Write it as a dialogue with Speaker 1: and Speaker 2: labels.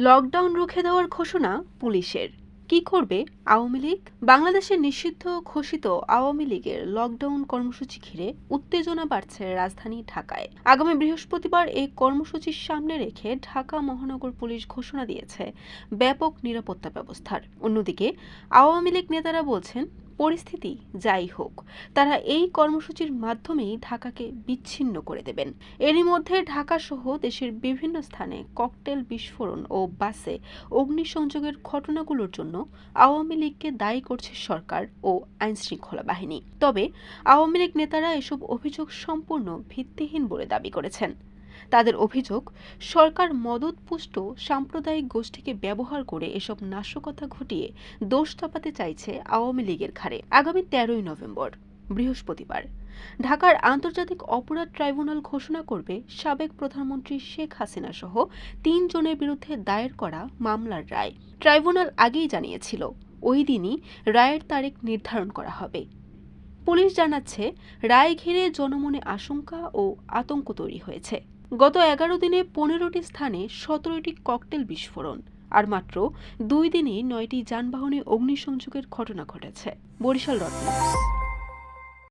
Speaker 1: Lockdown রুখে দেওয়ার ঘোষণা পুলিশের। কি করবে আওয়ামী লীগ? বাংলাদেশের নিষিদ্ধ ঘোষিত আওয়ামী লীগের লকডাউন কর্মসূচি ঘিরে উত্তেজনা বাড়ছে রাজধানী ঢাকায়। আগামী বৃহস্পতিবার এই কর্মসূচির সামনে রেখে ঢাকা মহানগর পুলিশ ঘোষণা দিয়েছে ব্যাপক নিরাপত্তা ব্যবস্থার। অন্যদিকে আওয়ামী লীগ নেতারা বলছেন, পরিস্থিতি যাই হোক, তারা এই কর্মসূচির মাধ্যমেই ঢাকাকে বিচ্ছিন্ন করে দেবেন। এরই মধ্যে ঢাকা সহ দেশের বিভিন্ন স্থানে ককটেল বিস্ফোরণ ও বাসে অগ্নিসংযোগের ঘটনাগুলোর জন্য আওয়ামী লীগকে দায়ী করছে সরকার ও আইনশৃঙ্খলা বাহিনী। তবে আওয়ামী লীগ নেতারা এসব অভিযোগ সম্পূর্ণ ভিত্তিহীন বলে দাবি করেছেন। তাদের অভিযোগ, সরকার মদতপুষ্ট সাম্প্রদায়িক গোষ্ঠীকে ব্যবহার করে এসব নাশকতা ঘটিয়ে দোষ চাপাতে চাইছে আওয়ামী লীগের ঘাড়ে। আগামী 13ই নভেম্বর বৃহস্পতিবার ঢাকার আন্তর্জাতিক অপরাধ ট্রাইব্যুনাল ঘোষণা করবে সাবেক প্রধানমন্ত্রী শেখ হাসিনা সহ 3 জনের বিরুদ্ধে দায়ের করা মামলার রায়। ট্রাইব্যুনাল আগেই জানিয়েছিল ওই দিনই রায়ের তারিখ নির্ধারণ করা হবে। পুলিশ জানাচ্ছে, রায় ঘিরে জনমনে আশঙ্কা ও আতঙ্ক তৈরি হয়েছে। গত 11 দিনে 15টি স্থানে 17টি ককটেল বিস্ফোরণ আর মাত্র 2 দিনে 9টি যানবাহনে অগ্নিসংযোগের ঘটনা ঘটেছে। Barishal dot news.